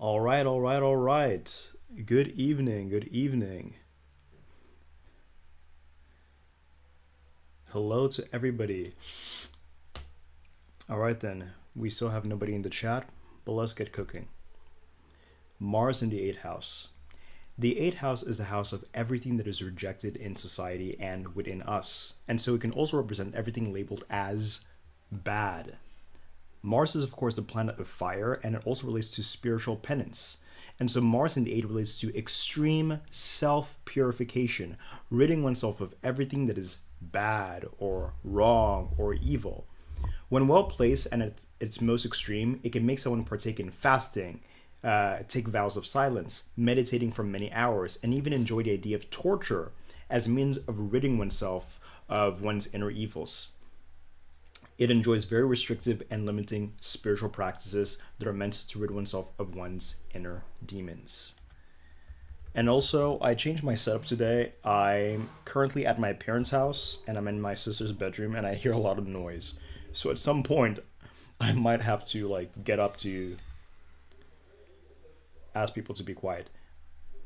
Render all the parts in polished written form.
All right, all right, all right. Good evening, good evening. Hello to everybody. All right, then. We still have nobody in the chat, but let's get cooking. Mars in the 8th house. The 8th house is the house of everything that is rejected in society and within us. And so it can also represent everything labeled as bad. Mars is, of course, the planet of fire, and it also relates to spiritual penance. And so Mars in the 8 relates to extreme self purification, ridding oneself of everything that is bad or wrong or evil. When well placed and at its most extreme, it can make someone partake in fasting, take vows of silence, meditating for many hours, and even enjoy the idea of torture as a means of ridding oneself of one's inner evils. It enjoys very restrictive and limiting spiritual practices that are meant to rid oneself of one's inner demons. And also, I changed my setup today. I'm currently at my parents' house and I'm in my sister's bedroom and I hear a lot of noise. So at some point, I might have to get up to ask people to be quiet.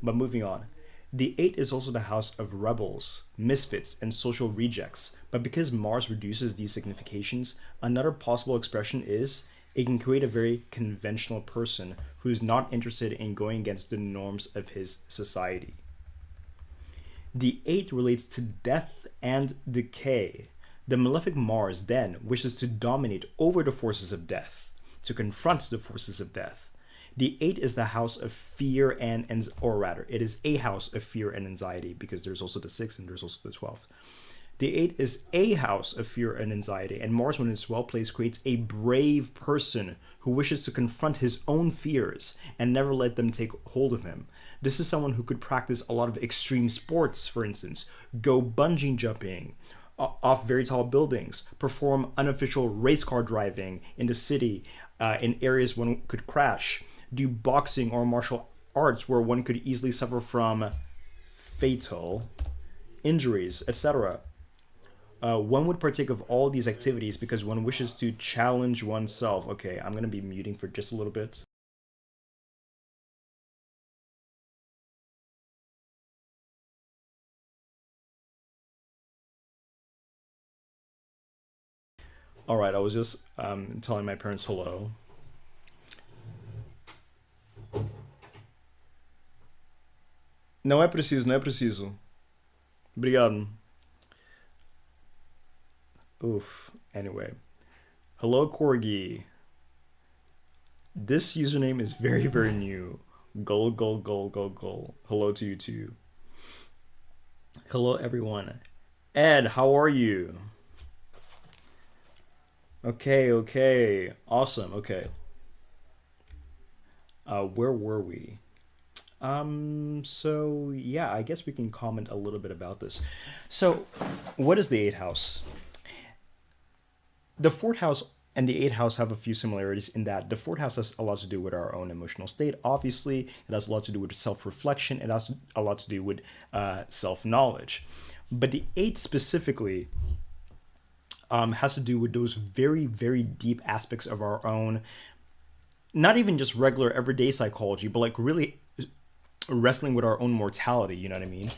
But moving on. The 8 is also the house of rebels, misfits, and social rejects. But because Mars reduces these significations, another possible expression is it can create a very conventional person who's not interested in going against the norms of his society. The 8 relates to death and decay. The malefic Mars then wishes to dominate over the forces of death, to confront the forces of death. The 8 is the house of fear or rather, it is a house of fear and anxiety because there's also the 6 and there's also the 12th. The 8 is a house of fear and anxiety, and Mars, when it's well placed, creates a brave person who wishes to confront his own fears and never let them take hold of him. This is someone who could practice a lot of extreme sports, for instance, go bungee jumping off very tall buildings, perform unofficial race car driving in the city, in areas one could crash, do boxing or martial arts where one could easily suffer from fatal injuries, etc. One would partake of all these activities because one wishes to challenge oneself. Okay, I'm going to be muting for just a little bit. All right, I was just telling my parents hello. Não é preciso, não é preciso. Obrigado. Oof. Anyway. Hello, Corgi. This username is very, very new. Gull, gull, gull, gull, gull. Hello to you too. Hello, everyone. Ed, how are you? Okay, okay. Awesome. Okay. Where were we? So yeah, I guess we can comment a little bit about this. So, what is the 8th house? The 4th house and the 8th house have a few similarities in that the 4th house has a lot to do with our own emotional state. Obviously, it has a lot to do with self-reflection. It has a lot to do with self-knowledge. But the 8 specifically has to do with those very, very deep aspects of our own, not even just regular everyday psychology, but really wrestling with our own mortality, you know what I mean?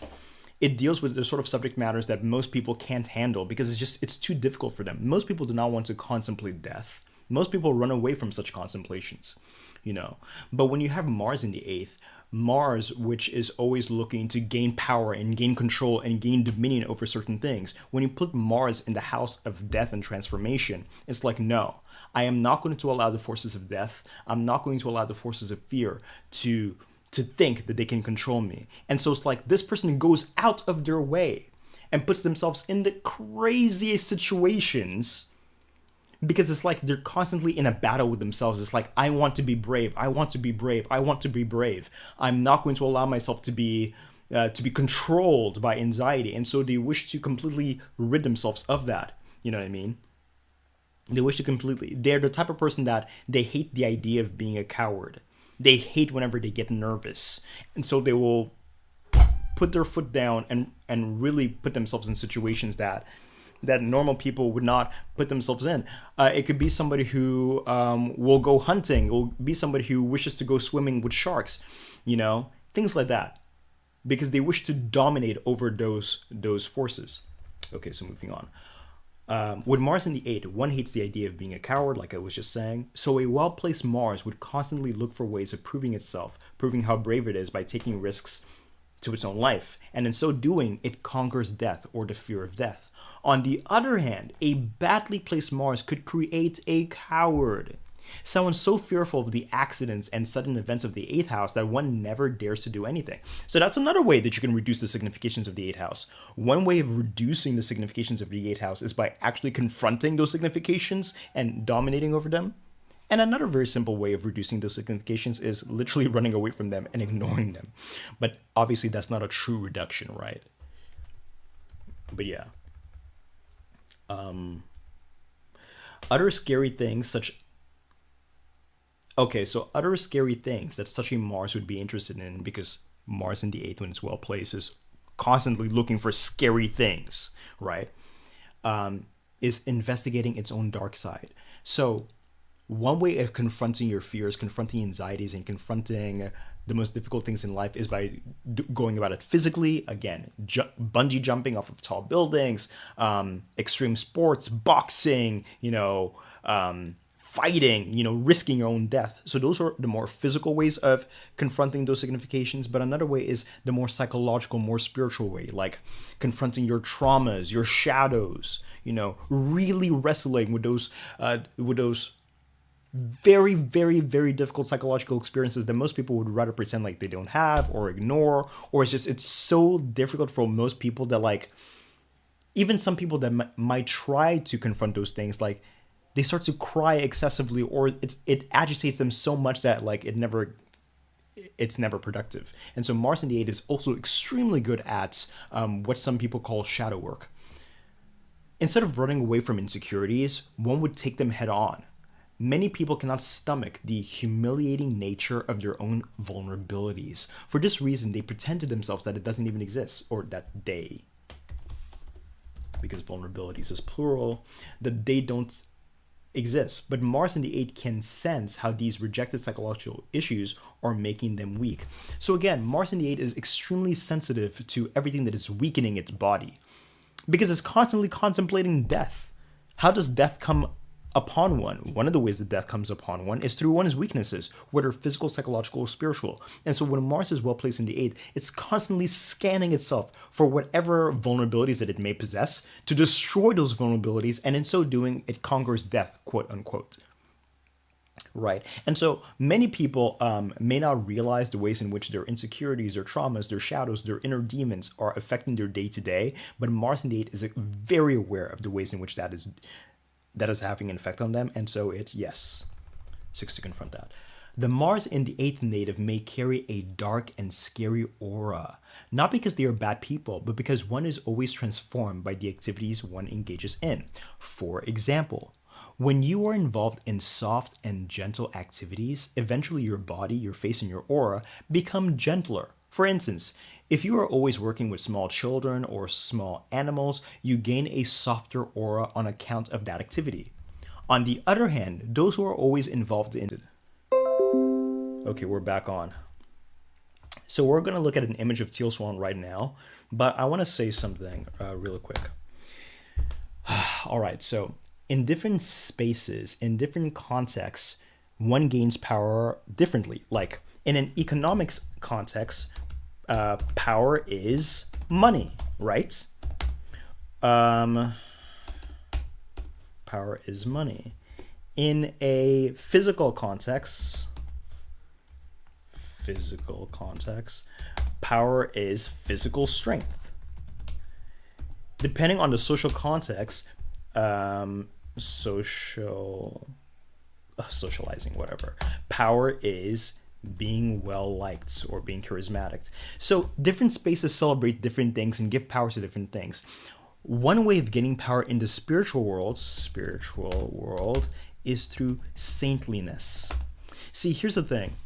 It deals with the sort of subject matters that most people can't handle because it's too difficult for them. Most people do not want to contemplate death. Most people run away from such contemplations, you know. But when you have Mars in the 8th, Mars, which is always looking to gain power and gain control and gain dominion over certain things, when you put Mars in the house of death and transformation, it's like, no, I am not going to allow the forces of death. I'm not going to allow the forces of fear to think that they can control me. And so it's like this person goes out of their way and puts themselves in the craziest situations because it's like they're constantly in a battle with themselves. It's like, I want to be brave. I want to be brave. I want to be brave. I'm not going to allow myself to be controlled by anxiety. And so they wish to completely rid themselves of that. You know what I mean? They wish to completely. They're the type of person that they hate the idea of being a coward. They hate whenever they get nervous. And so they will put their foot down and really put themselves in situations that that normal people would not put themselves in. It could be somebody who will go hunting, it will be somebody who wishes to go swimming with sharks, things like that, because they wish to dominate over those forces. Okay, so moving on. With Mars in the 8th, one hates the idea of being a coward, like I was just saying. So a well-placed Mars would constantly look for ways of proving itself, proving how brave it is by taking risks to its own life. And in so doing, it conquers death or the fear of death. On the other hand, a badly placed Mars could create a coward. Someone so fearful of the accidents and sudden events of the 8th house that one never dares to do anything. So that's another way that you can reduce the significations of the 8th house. One way of reducing the significations of the 8th house is by actually confronting those significations and dominating over them. And another very simple way of reducing those significations is literally running away from them and ignoring them. But obviously that's not a true reduction, right? But yeah. Other scary things other scary things that such a Mars would be interested in, because Mars in the 8th, when it's well placed, is constantly looking for scary things, right? Is investigating its own dark side. So one way of confronting your fears, confronting anxieties, and confronting the most difficult things in life is by going about it physically. Again, bungee jumping off of tall buildings, extreme sports, boxing, fighting, risking your own death. So those are the more physical ways of confronting those significations. But another way is the more psychological, more spiritual way, like confronting your traumas, your shadows, really wrestling with those very, very, very difficult psychological experiences that most people would rather pretend like they don't have or ignore, or it's so difficult for most people that, like, even some people that might try to confront those things, like, they start to cry excessively, or it agitates them so much that, like, it's never productive. And so Mars in the 8th is also extremely good at what some people call shadow work. Instead of running away from insecurities, one would take them head on. Many people cannot stomach the humiliating nature of their own vulnerabilities. For this reason, they pretend to themselves that it doesn't even exist, or that they, because vulnerabilities is plural, that they don't exist. But Mars in the 8th can sense how these rejected psychological issues are making them weak. So again, Mars in the 8th is extremely sensitive to everything that is weakening its body, because it's constantly contemplating death. How does death come upon one? One of the ways that death comes upon one is through one's weaknesses, whether physical, psychological, or spiritual. And so when Mars is well placed in the 8th, it's constantly scanning itself for whatever vulnerabilities that it may possess to destroy those vulnerabilities, and in so doing, it conquers death, quote unquote. Right. And so many people may not realize the ways in which their insecurities, their traumas, their shadows, their inner demons are affecting their day-to-day, but Mars in the 8th is very aware of the ways in which that is having an effect on them. And so it, yes, seeks to confront that. The Mars in the 8th native may carry a dark and scary aura, not because they are bad people, but because one is always transformed by the activities one engages in. For example, when you are involved in soft and gentle activities, eventually your body, your face, and your aura become gentler. For instance, if you are always working with small children or small animals, you gain a softer aura on account of that activity. On the other hand, those who are always involved in... Okay, we're back on. So we're going to look at an image of Teal Swan right now, but I want to say something real quick. All right, so in different spaces, in different contexts, one gains power differently. Like in an economics context, power is money, right? Power is money. In a physical context, power is physical strength. Depending on the social context, socializing, whatever, power is being well liked or being charismatic. So different spaces celebrate different things and give power to different things. One way of getting power in the spiritual world is through saintliness. See, here's the thing.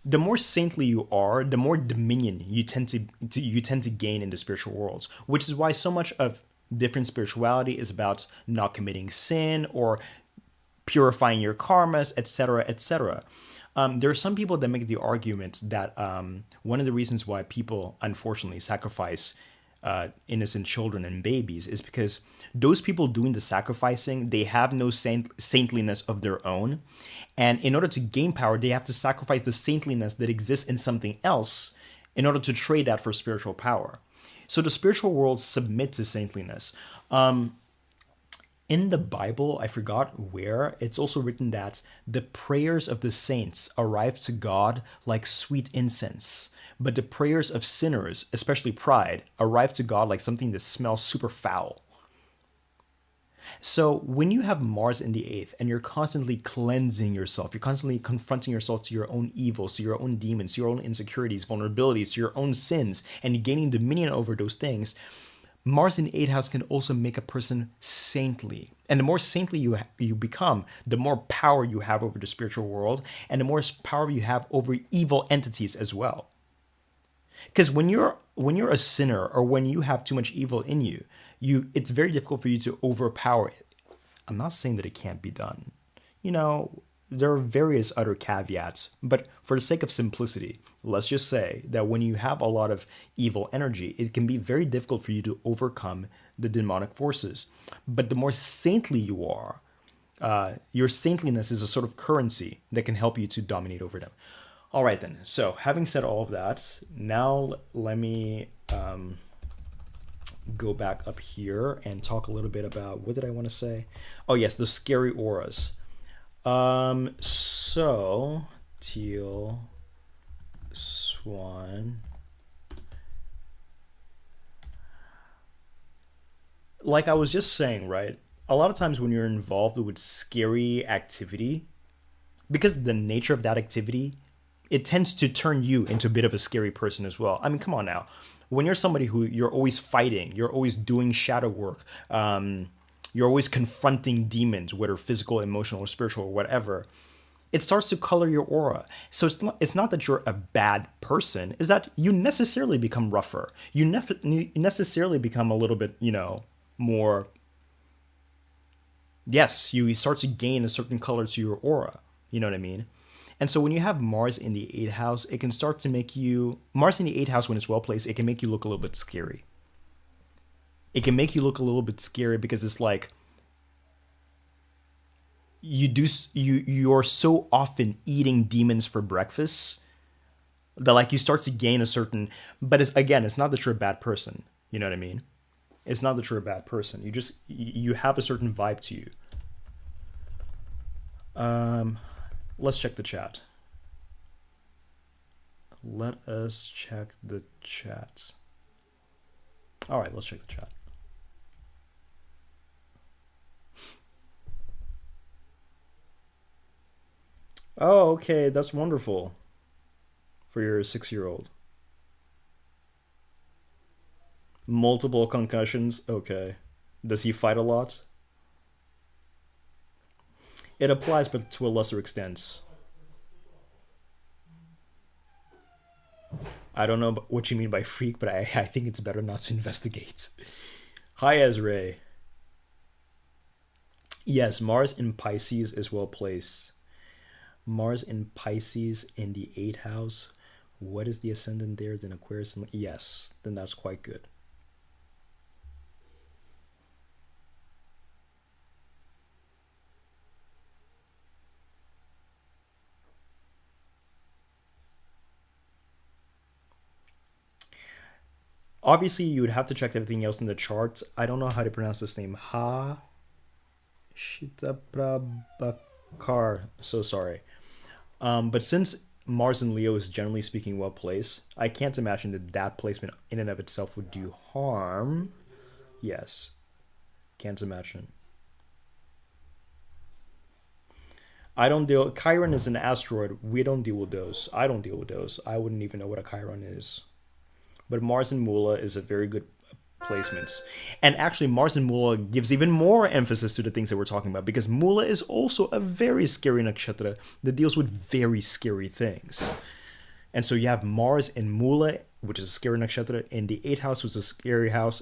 The more saintly you are, the more dominion you tend to gain in the spiritual worlds, which is why so much of Different spirituality is about not committing sin or purifying your karmas, etc., etc. There are some people that make the argument that one of the reasons why people unfortunately sacrifice innocent children and babies is because those people doing the sacrificing, they have no saintliness of their own, and in order to gain power they have to sacrifice the saintliness that exists in something else in order to trade that for spiritual power. So the spiritual world submit to saintliness. In the Bible, I forgot where, it's also written that the prayers of the saints arrive to God like sweet incense, but the prayers of sinners, especially pride, arrive to God like something that smells super foul. So when you have Mars in the eighth and you're constantly cleansing yourself, you're constantly confronting yourself to your own evils, to your own demons, to your own insecurities, vulnerabilities, to your own sins, and gaining dominion over those things, Mars in the eighth house can also make a person saintly. And the more saintly you become, the more power you have over the spiritual world, and the more power you have over evil entities as well. Because when you're a sinner or when you have too much evil in you, it's very difficult for you to overpower it. I'm not saying that it can't be done. You know, there are various other caveats, but for the sake of simplicity, let's just say that when you have a lot of evil energy, it can be very difficult for you to overcome the demonic forces. But the more saintly you are, your saintliness is a sort of currency that can help you to dominate over them. All right, then. So, having said all of that, now let me go back up here and talk a little bit about what did I want to say? Oh, yes, the scary auras. So teal, swan. Like I was just saying, right? A lot of times when you're involved with scary activity, because the nature of that activity, it tends to turn you into a bit of a scary person as well. I mean, come on now. When you're somebody who you're always fighting, you're always doing shadow work, you're always confronting demons, whether physical, emotional, or spiritual, or whatever, it starts to color your aura. So it's not that you're a bad person, it's that you necessarily become rougher. You necessarily become a little bit, more. Yes, you start to gain a certain color to your aura. You know what I mean? And so when you have Mars in the eighth house, it can start to make you, Mars in the eighth house, when it's well placed, it can make you look a little bit scary. It can make you look a little bit scary because it's like you're so often eating demons for breakfast that like you start to gain a certain, but it's not that you're a bad person. You know what I mean? It's not that you're a bad person. You have a certain vibe to you. Let's check the chat. Let us check the chat. All right, let's check the chat. Oh, okay, that's wonderful for your 6-year-old. Multiple concussions. Okay. Does he fight a lot? It applies, but to a lesser extent. I don't know what you mean by freak, but I think it's better not to investigate. Hi, Ezra. Yes, Mars in Pisces is well placed. Mars in Pisces in the 8th house. What is the ascendant there? Then Aquarius. Yes, then that's quite good. Obviously, you would have to check everything else in the charts. I don't know how to pronounce this name. Shitaprabhakar. So sorry. But since Mars in Leo is generally speaking well placed, I can't imagine that placement in and of itself would do harm. Yes. Can't imagine. I don't deal. Chiron is an asteroid. We don't deal with those. I don't deal with those. I wouldn't even know what a Chiron is. But Mars and Mula is a very good placement. And actually, Mars and Mula gives even more emphasis to the things that we're talking about, because Mula is also a very scary nakshatra that deals with very scary things. And so you have Mars and Mula, which is a scary nakshatra, in the 8th house, which is a scary house.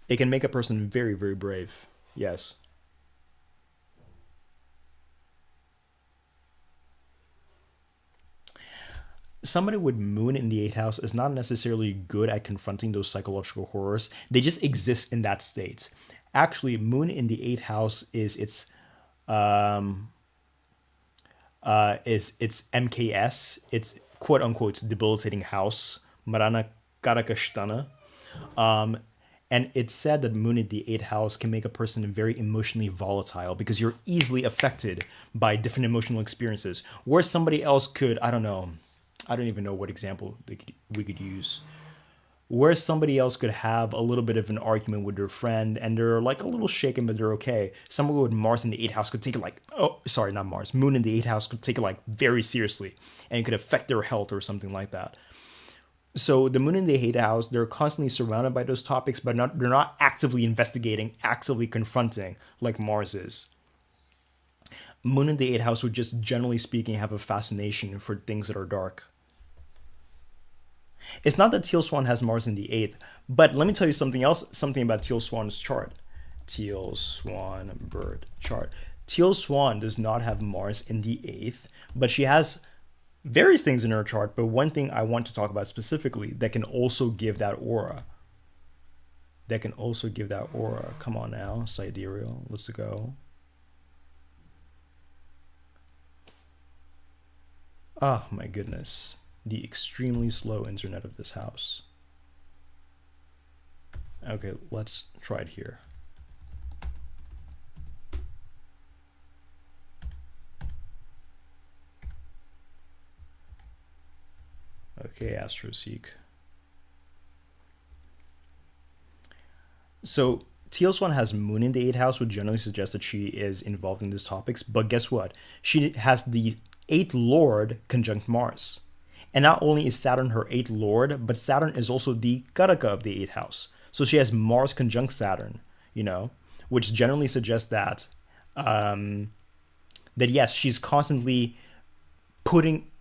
It can make a person very, very brave. Yes. Somebody with moon in the eighth house is not necessarily good at confronting those psychological horrors. They just exist in that state. Actually, moon in the eighth house is its MKS. It's quote unquote debilitating house. Marana Karakashtana. Um, and it's said that moon in the eighth house can make a person very emotionally volatile because you're easily affected by different emotional experiences. Where somebody else could, I don't know, I don't even know what example we could use. Where somebody else could have a little bit of an argument with their friend and they're like a little shaken, but they're okay. Someone with Mars in the eighth house could take it like, oh, sorry, not Mars, Moon in the eighth house could take it like very seriously and it could affect their health or something like that. So the moon and the eighth house, they're constantly surrounded by those topics, but they're not actively investigating, actively confronting like Mars is. Moon in the eighth house would just generally speaking have a fascination for things that are dark. It's not that Teal Swan has Mars in the eighth, but let me tell you something else, something about Teal Swan's chart. Teal Swan bird chart. Teal Swan does not have Mars in the eighth, but she has various things in her chart. But one thing I want to talk about specifically that can also give that aura. That can also give that aura. Come on now, sidereal. Let's go. Oh my goodness. The extremely slow internet of this house. Okay, let's try it here. Okay, AstroSeek. So Teal Swan has Moon in the eighth house, would generally suggest that she is involved in these topics. But guess what? She has the eighth lord conjunct Mars. And not only is Saturn her eighth lord, but Saturn is also the Karaka of the eighth house. So she has Mars conjunct Saturn, which generally suggests that yes, she's constantly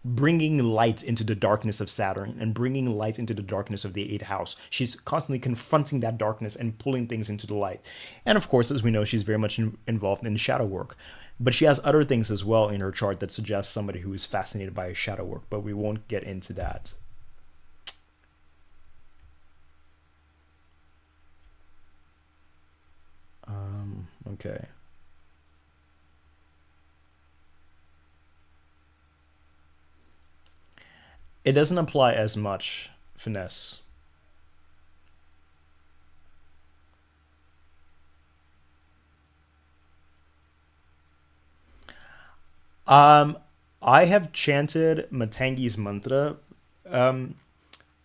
bringing light into the darkness of Saturn and bringing light into the darkness of the eighth house. She's constantly confronting that darkness and pulling things into the light. And of course, as we know, she's very much involved in shadow work. But she has other things as well in her chart that suggest somebody who is fascinated by shadow work, but we won't get into that. Okay. It doesn't apply as much, finesse. Um, I have chanted Matangi's mantra, um,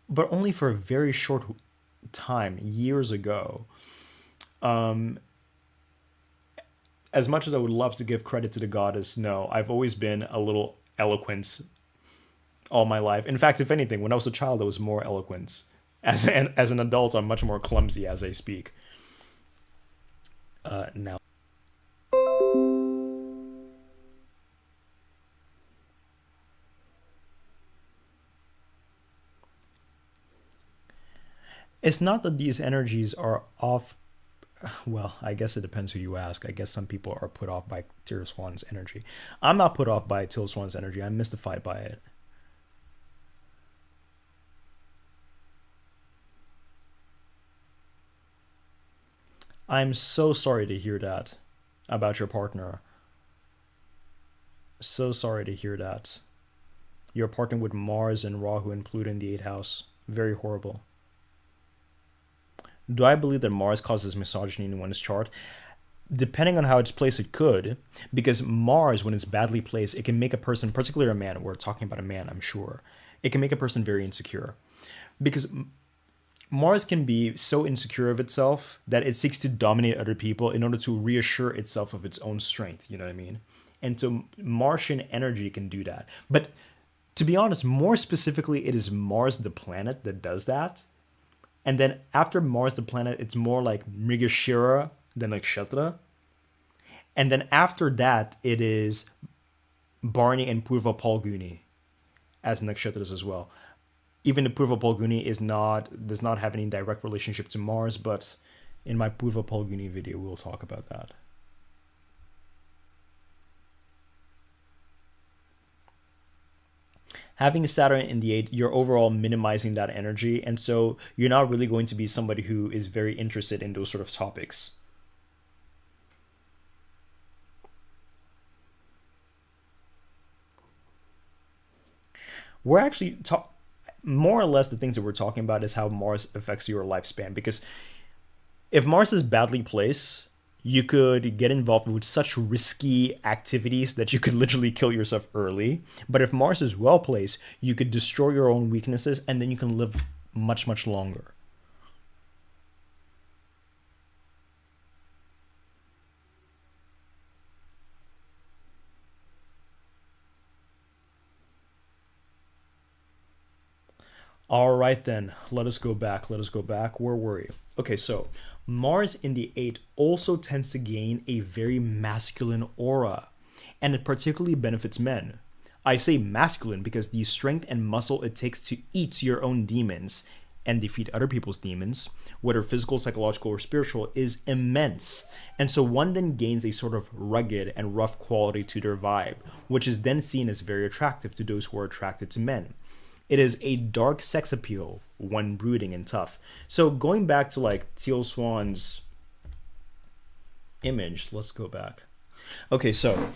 but only for a very short time, years ago. Um, as much as I would love to give credit to the goddess, no, I've always been a little eloquent all my life. In fact, if anything, when I was a child, I was more eloquent. As an adult, I'm much more clumsy as I speak. Now, it's not that these energies are off. Well, I guess it depends who you ask. I guess some people are put off by Teal Swan's energy. I'm not put off by Teal Swan's energy. I'm mystified by it. I'm so sorry to hear that about your partner. So sorry to hear that. Your partner with Mars and Rahu and Pluto in the eighth house. Very horrible. Do I believe that Mars causes misogyny in one's chart? Depending on how it's placed, it could. Because Mars, when it's badly placed, it can make a person, particularly a man, we're talking about a man, I'm sure, it can make a person very insecure. Because Mars can be so insecure of itself that it seeks to dominate other people in order to reassure itself of its own strength. You know what I mean? And so Martian energy can do that. But to be honest, more specifically, it is Mars, the planet, that does that. And then after Mars, the planet, it's more like Mrigashira than like Kshetra. And then after that, it is Barney and Purva Palguni as nakshatras as well. Even the Purva Palguni does not have any direct relationship to Mars, but In my Purva Palguni video, we'll talk about that. Having Saturn in the 8th, you're overall minimizing that energy, and so you're not really going to be somebody who is very interested in those sort of topics. We're actually more or less the things that we're talking about is how Mars affects your lifespan, because if Mars is badly placed, you could get involved with such risky activities that you could literally kill yourself early. But if Mars is well placed, you could destroy your own weaknesses and then you can live much, much longer. All right, then, let us go back. Let us go back. Where were we? Okay, so Mars in the 8th also tends to gain a very masculine aura, and it particularly benefits men. I say masculine because the strength and muscle it takes to eat your own demons and defeat other people's demons, whether physical, psychological, or spiritual, is immense. And so one then gains a sort of rugged and rough quality to their vibe, which is then seen as very attractive to those who are attracted to men. It is a dark sex appeal when brooding and tough. So going back to like Teal Swan's image, let's go back. Okay, so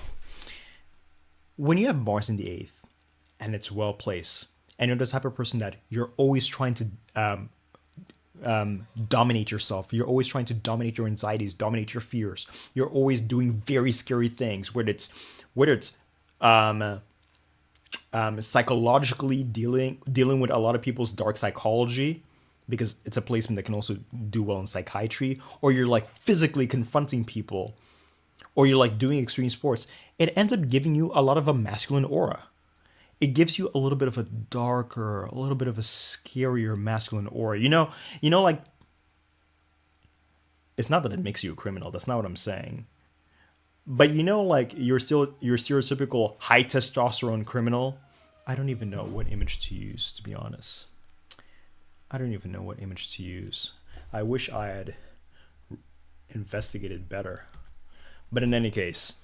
when you have Mars in the 8th and it's well placed, and you're the type of person that you're always trying to dominate yourself, you're always trying to dominate your anxieties, dominate your fears, you're always doing very scary things, whether it's psychologically dealing with a lot of people's dark psychology, because it's a placement that can also do well in psychiatry, or you're like physically confronting people, or you're like doing extreme sports, it ends up giving you a lot of a masculine aura. It gives you a little bit of a darker, a little bit of a scarier masculine aura. Like, it's not that it makes you a criminal. That's not what I'm saying. But like you're still your stereotypical high testosterone criminal. I don't even know what image to use, to be honest. I don't even know what image to use. I wish I had investigated better. But in any case,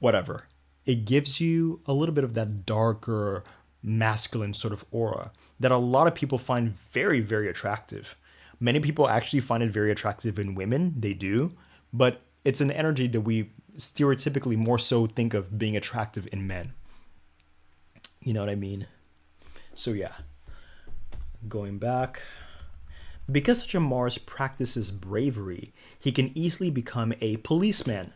whatever. It gives you a little bit of that darker, masculine sort of aura that a lot of people find very, very attractive. Many people actually find it very attractive in women. They do. But it's an energy that we stereotypically more so think of being attractive in men. You know what I mean? So yeah, going back. Because such a Mars practices bravery, he can easily become a policeman,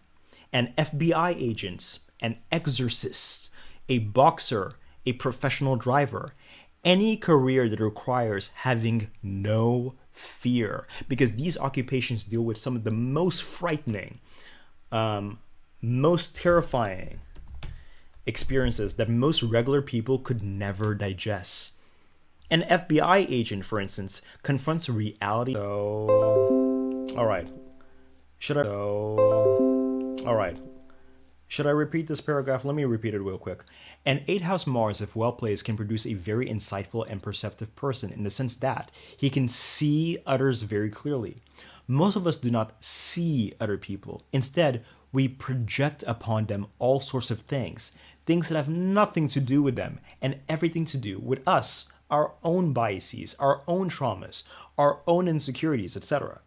an FBI agent, an exorcist, a boxer, a professional driver, any career that requires having no fear, because these occupations deal with some of the most frightening, most terrifying experiences that most regular people could never digest. An FBI agent, for instance, confronts reality. All right. Should I repeat this paragraph? Let me repeat it real quick. An 8th house Mars, if well placed, can produce a very insightful and perceptive person in the sense that he can see others very clearly. Most of us do not see other people. Instead, we project upon them all sorts of things that have nothing to do with them and everything to do with us, our own biases, our own traumas, our own insecurities, etc.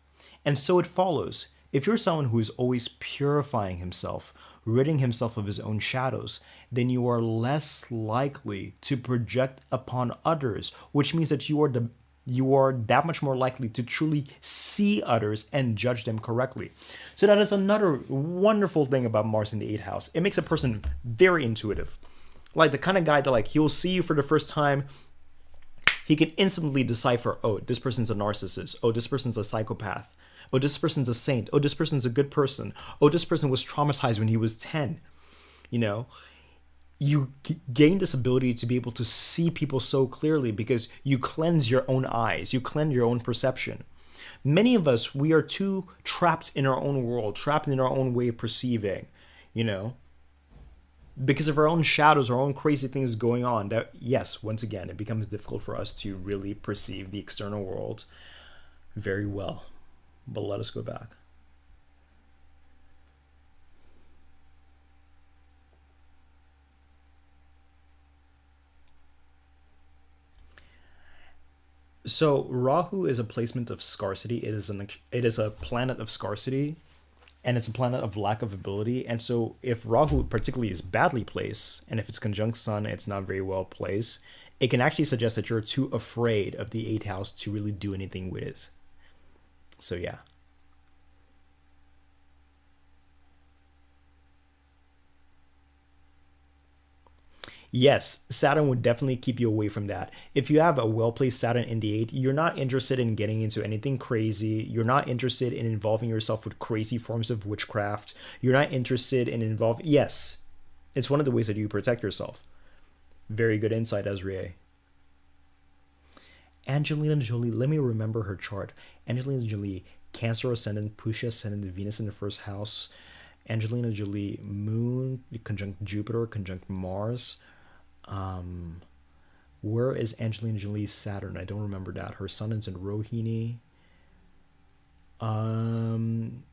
And so it follows, if you're someone who is always purifying himself, ridding himself of his own shadows, then you are less likely to project upon others, which means that you are that much more likely to truly see others and judge them correctly. So that is another wonderful thing about Mars in the 8th house. It makes a person very intuitive. Like the kind of guy that like he'll see you for the first time, he can instantly decipher, oh, this person's a narcissist. Oh, this person's a psychopath. Oh, this person's a saint. Oh, this person's a good person. Oh, this person was traumatized when he was 10. You gain this ability to be able to see people so clearly because you cleanse your own eyes. You cleanse your own perception. Many of us, we are too trapped in our own world, trapped in our own way of perceiving, because of our own shadows, our own crazy things going on. That, yes, once again, it becomes difficult for us to really perceive the external world very well. But let us go back. So Rahu is a placement of scarcity. It is a planet of scarcity, and it's a planet of lack of ability. And so if Rahu particularly is badly placed, and if it's conjunct Sun, it's not very well placed, it can actually suggest that you're too afraid of the eighth house to really do anything with it. So yeah. Yes, Saturn would definitely keep you away from that. If you have a well placed Saturn in the 8, you're not interested in getting into anything crazy. You're not interested in involving yourself with crazy forms of witchcraft. You're not interested in involving. Yes, it's one of the ways that you protect yourself. Very good insight, Ezra. Angelina Jolie, let me remember her chart. Angelina Jolie, Cancer ascendant, Pusha ascendant, Venus in the first house. Angelina Jolie, Moon conjunct Jupiter, conjunct Mars. Um, where is Angelina Jolie's Saturn? I don't remember that. Her sun is in Rohini. Um,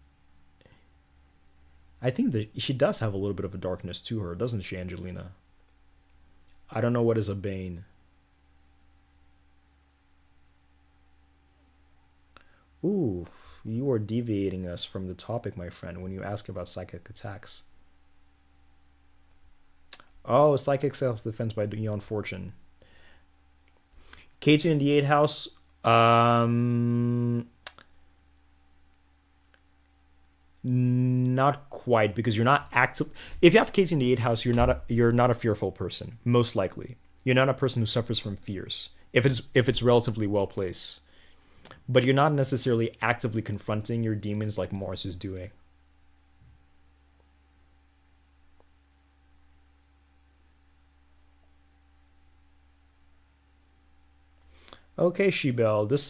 I think that she does have a little bit of a darkness to her, doesn't she, Angelina? I don't know what is a bane. Ooh, you are deviating us from the topic, my friend, when you ask about psychic attacks. Oh, psychic self-defense by Beyond Fortune. K2 in the 8th house. Um, Not quite, because you're not active. If you have K2 in the 8th house, you're not a fearful person, most likely. You're not a person who suffers from fears. If it's relatively well placed, but you're not necessarily actively confronting your demons like Mars is doing. Okay, Shebel, this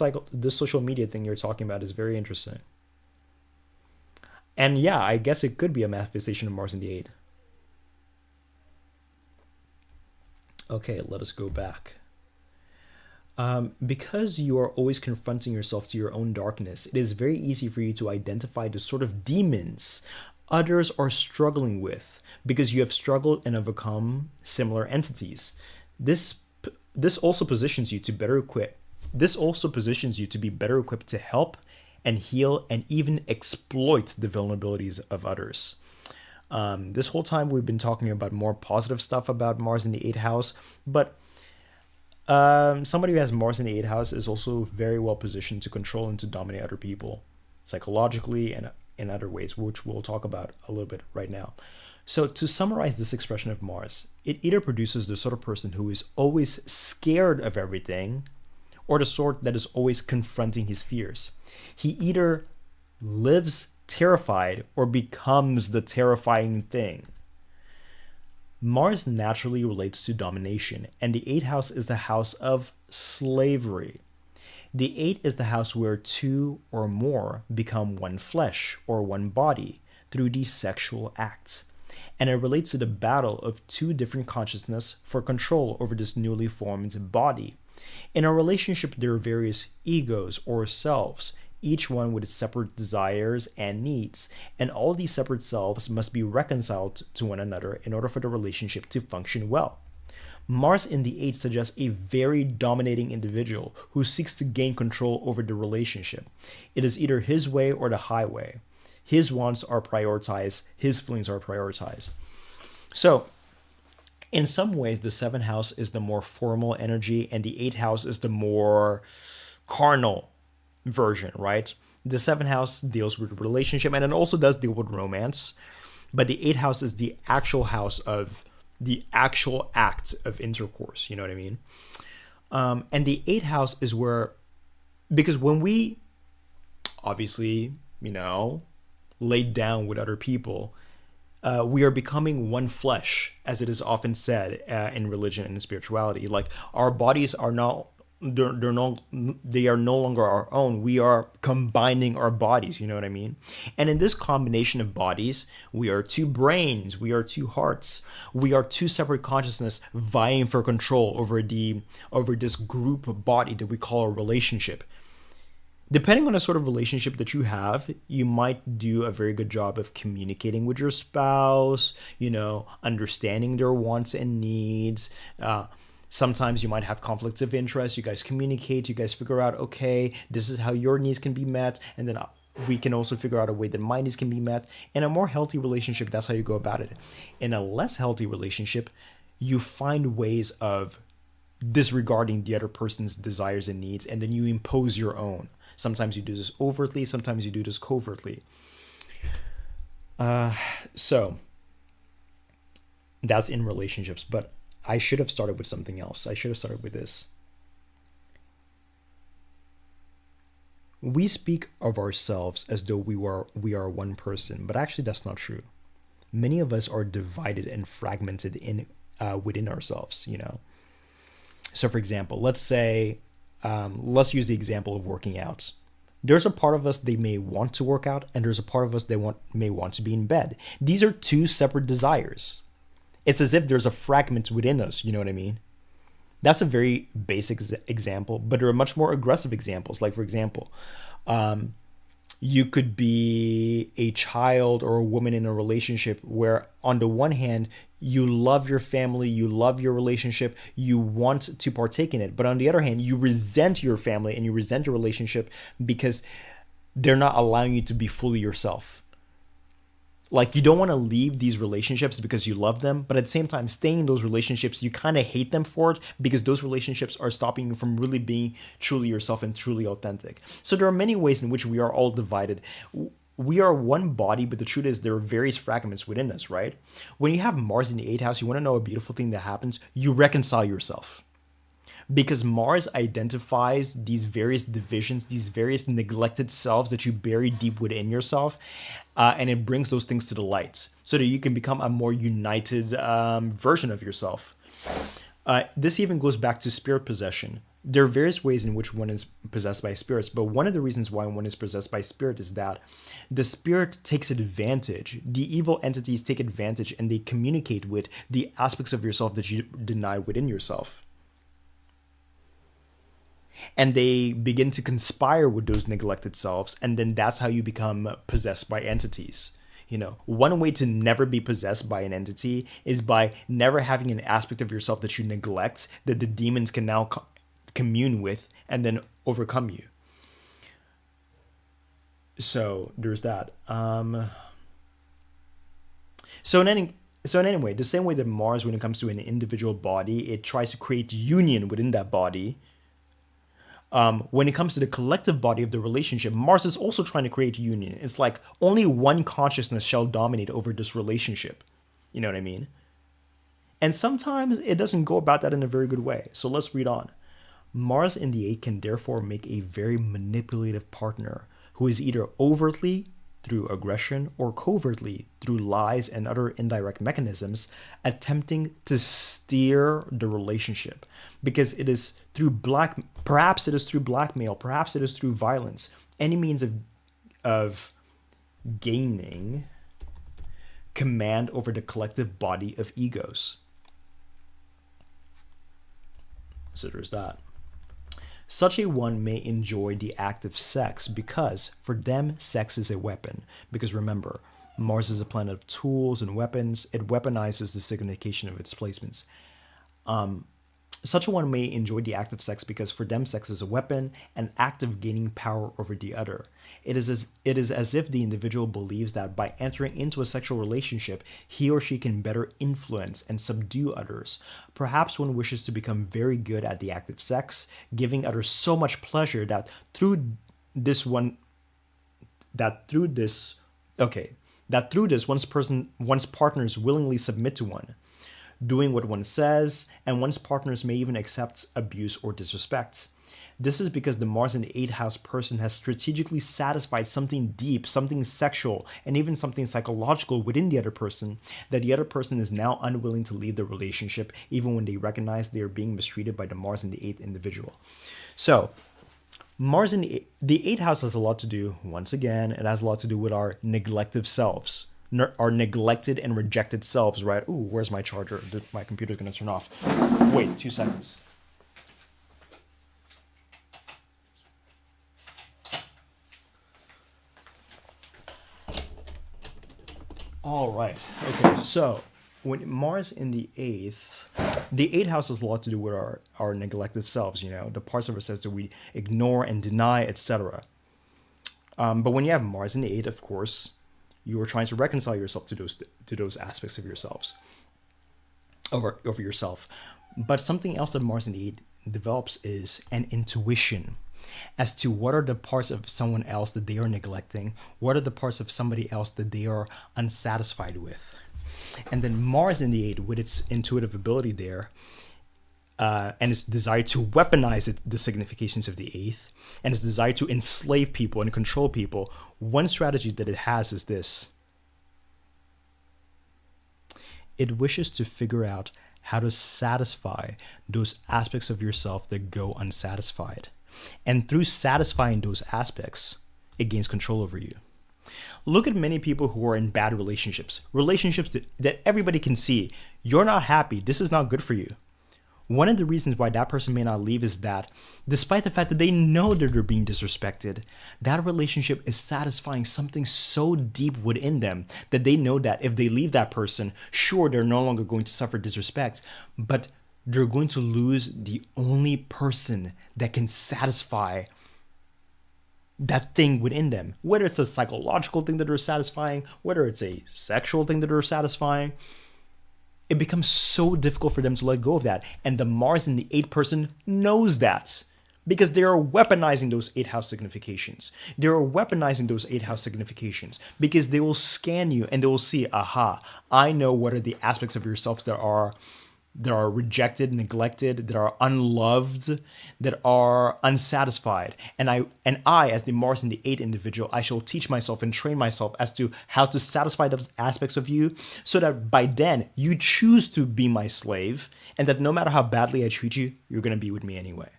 social media thing you're talking about is very interesting. And yeah, I guess it could be a manifestation of Mars in the 8. Okay, let us go back. Because you are always confronting yourself to your own darkness, it is very easy for you to identify the sort of demons others are struggling with because you have struggled and overcome similar entities. This this also positions you to better equip. This also positions you to be better equipped to help and heal and even exploit the vulnerabilities of others. This whole time we've been talking about more positive stuff about Mars in the eighth house, but somebody who has Mars in the eighth house is also very well positioned to control and to dominate other people psychologically and in other ways, which we'll talk about a little bit right now. So, to summarize this expression of Mars, it either produces the sort of person who is always scared of everything or the sort that is always confronting his fears. He either lives terrified or becomes the terrifying thing. Mars naturally relates to domination, and the eighth house is the house of slavery. The eighth is the house where two or more become one flesh or one body through these sexual acts. And it relates to the battle of two different consciousness for control over this newly formed body. In a relationship, there are various egos or selves, each one with its separate desires and needs, and all these separate selves must be reconciled to one another in order for the relationship to function well. Mars in the 8 suggests a very dominating individual who seeks to gain control over the relationship. It is either his way or the highway. His wants are prioritized, his feelings are prioritized. So, in some ways, the seventh house is the more formal energy, and the eighth house is the more carnal version, right? The seventh house deals with relationship and it also does deal with romance, but the eighth house is the actual house of the actual act of intercourse. You know what I mean? And the eighth house is where, because when we obviously, laid down with other people, we are becoming one flesh, as it is often said in religion and in spirituality. Like our bodies are not, they are no longer our own. We are combining our bodies. You know what I mean? And in this combination of bodies, we are two brains, we are two hearts, we are two separate consciousness vying for control over this group body that we call a relationship. Depending on the sort of relationship that you have, you might do a very good job of communicating with your spouse, understanding their wants and needs. Sometimes you might have conflicts of interest. You guys communicate, you guys figure out, okay, this is how your needs can be met. And then we can also figure out a way that my needs can be met. In a more healthy relationship, that's how you go about it. In a less healthy relationship, you find ways of disregarding the other person's desires and needs, and then you impose your own. Sometimes you do this overtly, sometimes you do this covertly. So that's in relationships, but I should have started with something else. I should have started with this. We speak of ourselves as though we are one person, but actually that's not true. Many of us are divided and fragmented within ourselves. So, for example, let's use the example of working out. There's a part of us they may want to work out, and there's a part of us may want to be in bed. These are two separate desires. It's as if there's a fragment within us. You know what I mean? That's a very basic example, but there are much more aggressive examples. Like, for example, you could be a child or a woman in a relationship where, on the one hand, you love your family, you love your relationship, you want to partake in it. But on the other hand, you resent your family and you resent your relationship because they're not allowing you to be fully yourself. Like, you don't want to leave these relationships because you love them, but at the same time, staying in those relationships, you kind of hate them for it because those relationships are stopping you from really being truly yourself and truly authentic. So there are many ways in which we are all divided. We are one body, but the truth is there are various fragments within us, right? When you have Mars in the 8th house, you want to know a beautiful thing that happens? You reconcile yourself. Because Mars identifies these various divisions, these various neglected selves that you bury deep within yourself, and it brings those things to the light so that you can become a more united version of yourself. This even goes back to spirit possession. There are various ways in which one is possessed by spirits, but one of the reasons why one is possessed by spirit is that the spirit takes advantage. The evil entities take advantage and they communicate with the aspects of yourself that you deny within yourself. And they begin to conspire with those neglected selves, and then that's how you become possessed by entities. One way to never be possessed by an entity is by never having an aspect of yourself that you neglect, that the demons can now commune with and then overcome you. So there's that. So anyway, the same way that Mars, when it comes to an individual body, it tries to create union within that body. When it comes to the collective body of the relationship, Mars is also trying to create union. It's like only one consciousness shall dominate over this relationship. You know what I mean? And sometimes it doesn't go about that in a very good way. So let's read on. Mars in the 8 can therefore make a very manipulative partner who is either overtly, through aggression, or covertly, through lies and other indirect mechanisms, attempting to steer the relationship. Because it is perhaps it is through blackmail, perhaps it is through violence, any means of gaining command over the collective body of egos. So there's that. Such a one may enjoy the act of sex because for them sex is a weapon. Because remember, Mars is a planet of tools and weapons. It weaponizes the signification of its placements. Such a one may enjoy the act of sex because for them sex is a weapon, an act of gaining power over the other. It is as if the individual believes that by entering into a sexual relationship, he or she can better influence and subdue others. Perhaps one wishes to become very good at the act of sex, giving others so much pleasure that through this one's partners willingly submit to one, doing what one says, and one's partners may even accept abuse or disrespect. This is because the Mars in the 8th house person has strategically satisfied something deep, something sexual, and even something psychological within the other person, that the other person is now unwilling to leave the relationship, even when they recognize they are being mistreated by the Mars in the 8th individual. So, Mars in the 8th house has a lot to do, once again, it has a lot to do with our neglective selves. Our neglected and rejected selves, right? Ooh, where's my charger? My computer's gonna turn off. Wait, 2 seconds. All right. Okay. So when Mars in the eighth house has a lot to do with our neglected selves. You know, the parts of ourselves that we ignore and deny, etc. But when you have Mars in the eighth, of course, you are trying to reconcile yourself to those aspects of yourselves over yourself. But something else that Mars in the eighth develops is an intuition as to what are the parts of someone else that they are neglecting, what are the parts of somebody else that they are unsatisfied with. And then Mars in the eighth, with its intuitive ability there, and its desire to weaponize the significations of the eighth, and its desire to enslave people and control people, one strategy that it has is this: it wishes to figure out how to satisfy those aspects of yourself that go unsatisfied. And through satisfying those aspects, it gains control over you. Look at many people who are in bad relationships that everybody can see. You're not happy. This is not good for you. One of the reasons why that person may not leave is that, despite the fact that they know that they're being disrespected, that relationship is satisfying something so deep within them that they know that if they leave that person, sure, they're no longer going to suffer disrespect, but they're going to lose the only person that can satisfy that thing within them. Whether it's a psychological thing that they're satisfying, whether it's a sexual thing that they're satisfying, it becomes so difficult for them to let go of that. And the Mars in the eighth person knows that because they are weaponizing those eighth house significations. They are weaponizing those eighth house significations because they will scan you and they will see, aha, I know what are the aspects of yourselves that are rejected, neglected, that are unloved, that are unsatisfied. And I, as the Mars in the eighth individual, I shall teach myself and train myself as to how to satisfy those aspects of you so that by then you choose to be my slave and that no matter how badly I treat you, you're going to be with me anyway.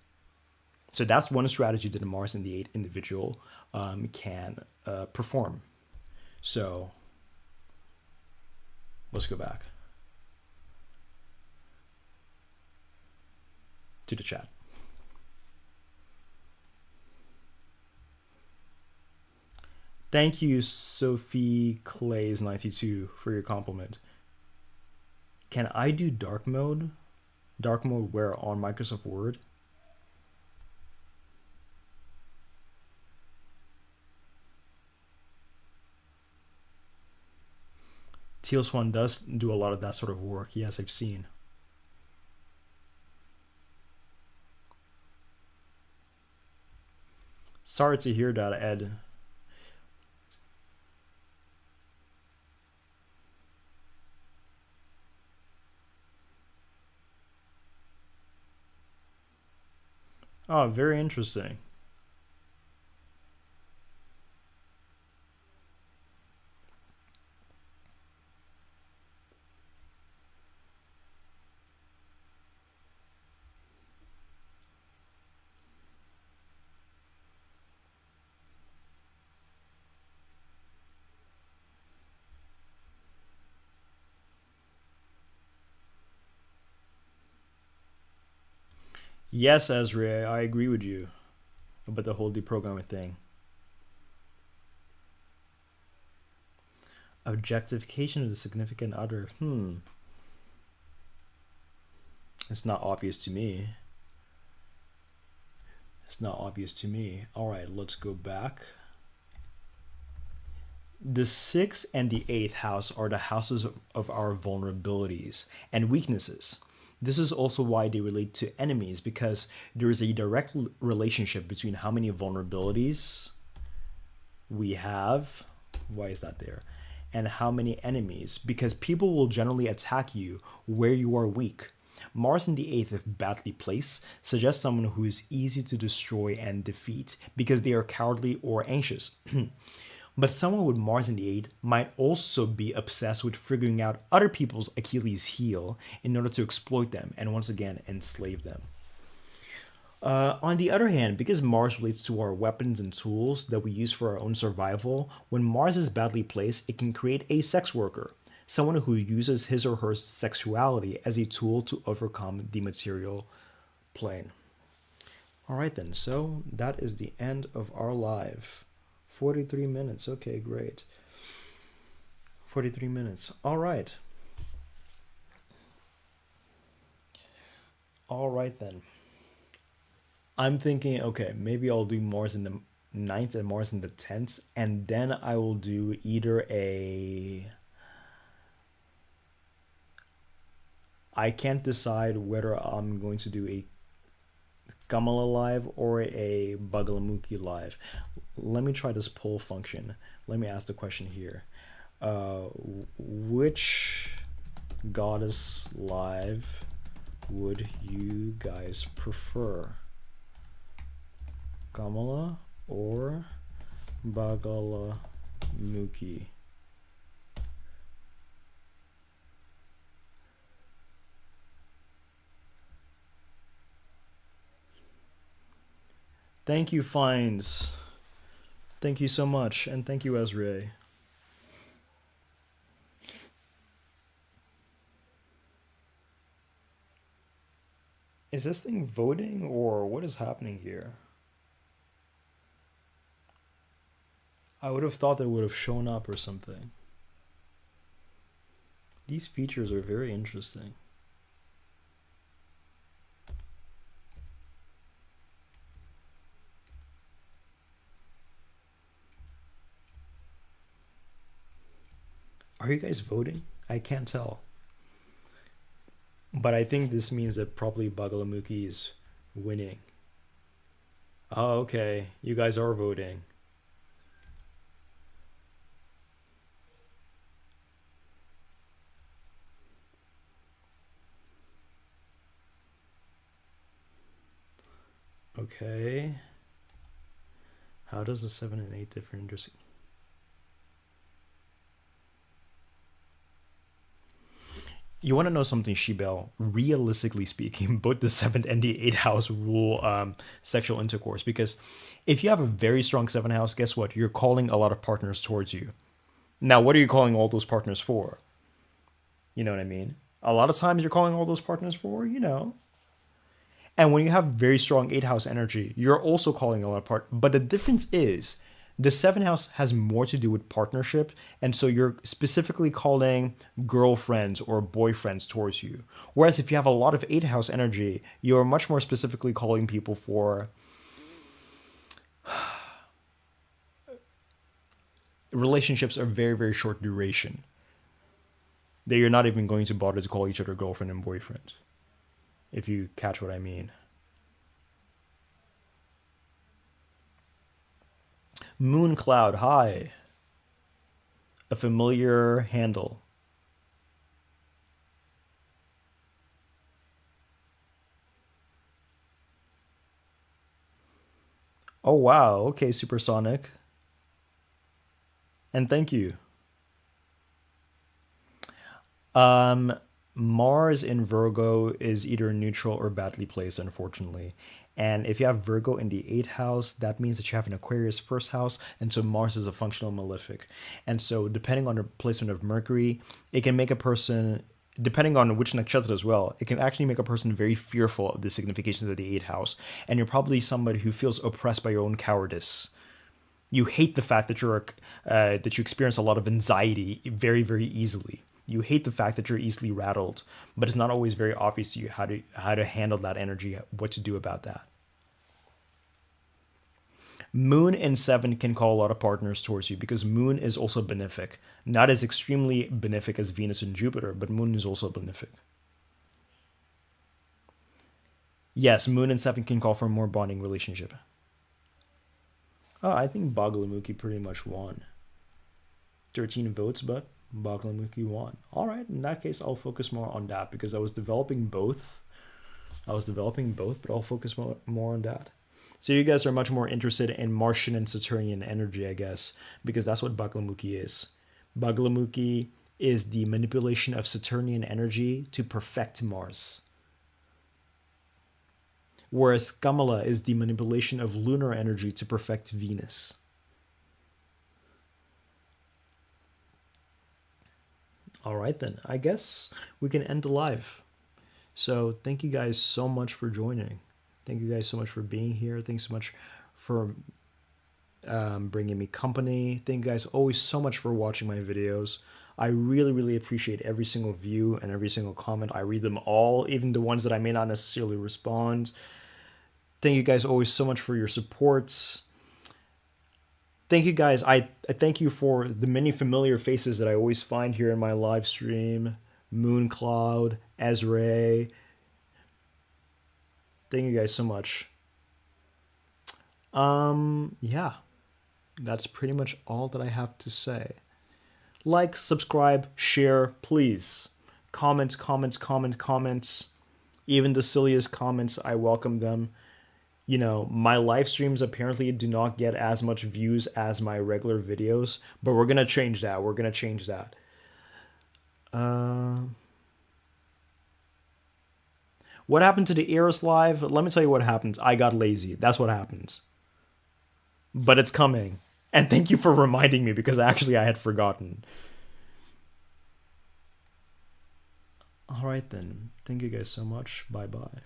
So that's one strategy that the Mars in the eighth individual can perform. So let's go back to the chat. Thank you, Sophie Clays 92 for your compliment. Can I do dark mode? Dark mode where on Microsoft Word? Teal Swan does do a lot of that sort of work. Yes, I've seen. Sorry to hear that, Ed. Oh, very interesting. Yes, Ezra, I agree with you about the whole deprogramming thing. Objectification of the significant other. It's not obvious to me. It's not obvious to me. All right, let's go back. The sixth and the eighth house are the houses of our vulnerabilities and weaknesses. This is also why they relate to enemies, because there is a direct relationship between how many vulnerabilities we have. Why is that there? And how many enemies, because people will generally attack you where you are weak. Mars in the eighth, if badly placed, suggests someone who is easy to destroy and defeat because they are cowardly or anxious. But someone with Mars in the eighth might also be obsessed with figuring out other people's Achilles heel in order to exploit them and once again enslave them. On the other hand, because Mars relates to our weapons and tools that we use for our own survival, when Mars is badly placed, it can create a sex worker, someone who uses his or her sexuality as a tool to overcome the material plane. All right, then. So that is the end of our live. 43 minutes. Okay, great. 43 minutes. All right. All right then. I'm thinking, okay, maybe I'll do Mars in the ninth and Mars in the 10th, and then I will do either a. I can't decide whether I'm going to do a Kamala live or a Bugalamuki live. Let me try this poll function. Let me ask the question here. Which goddess live would you guys prefer? Kamala or Bugalamuki? Thank you, Fines. Thank you so much, and thank you, Ezra. Is this thing voting, or what is happening here? I would have thought that would have shown up or something. These features are very interesting. Are you guys voting? I can't tell. But I think this means that probably Bugalamuki is winning. Oh, okay. You guys are voting. Okay. How does the 7 and 8 differ in interesting? You want to know something, Shibel? Realistically speaking, both the 7th and the 8th house rule sexual intercourse. Because if you have a very strong 7th house, guess what? You're calling a lot of partners towards you. Now, what are you calling all those partners for? You know what I mean? A lot of times you're calling all those partners for, And when you have very strong 8th house energy, you're also calling a lot of But the difference is the 7th house has more to do with partnership. And so you're specifically calling girlfriends or boyfriends towards you. Whereas if you have a lot of 8th house energy, you're much more specifically calling people for relationships are very, very short duration. That you're not even going to bother to call each other girlfriend and boyfriend. If you catch what I mean. Moon Cloud, hi. A familiar handle. Oh wow, okay, Supersonic. And thank you. Mars in Virgo is either neutral or badly placed, unfortunately. And if you have Virgo in the 8th house, that means that you have an Aquarius first house, and so Mars is a functional malefic. And so, depending on the placement of Mercury, it can make a person, depending on which nakshatra as well, it can actually make a person very fearful of the significations of the 8th house. And you're probably somebody who feels oppressed by your own cowardice. You hate the fact that that you experience a lot of anxiety very, very easily. You hate the fact that you're easily rattled, but it's not always very obvious to you how to handle that energy, what to do about that. Moon in 7 can call a lot of partners towards you because Moon is also benefic. Not as extremely benefic as Venus and Jupiter, but Moon is also benefic. Yes, Moon in 7 can call for a more bonding relationship. Oh, I think Boglamuki pretty much won. 13 votes, but Boglamuki won. All right, in that case, I'll focus more on that because I was developing both. But I'll focus more on that. So you guys are much more interested in Martian and Saturnian energy, I guess, because that's what Boglamuki is. Boglamuki is the manipulation of Saturnian energy to perfect Mars. Whereas Kamala is the manipulation of lunar energy to perfect Venus. All right, then. I guess we can end the live. So thank you guys so much for joining. Thank you guys so much for being here. Thanks so much for bringing me company. Thank you guys always so much for watching my videos. I really, really appreciate every single view and every single comment. I read them all, even the ones that I may not necessarily respond. Thank you guys always so much for your supports. Thank you guys. I thank you for the many familiar faces that I always find here in my live stream. Mooncloud, Ezra. Thank you guys so much. Yeah. That's pretty much all that I have to say. Like, subscribe, share, please. Comments, comments, comments. Even the silliest comments, I welcome them. You know, my live streams apparently do not get as much views as my regular videos, but we're gonna change that. We're gonna change that. What happened to the Eris live? Let me tell you what happens. I got lazy. That's what happens. But it's coming. And thank you for reminding me because actually I had forgotten. All right then. Thank you guys so much. Bye bye.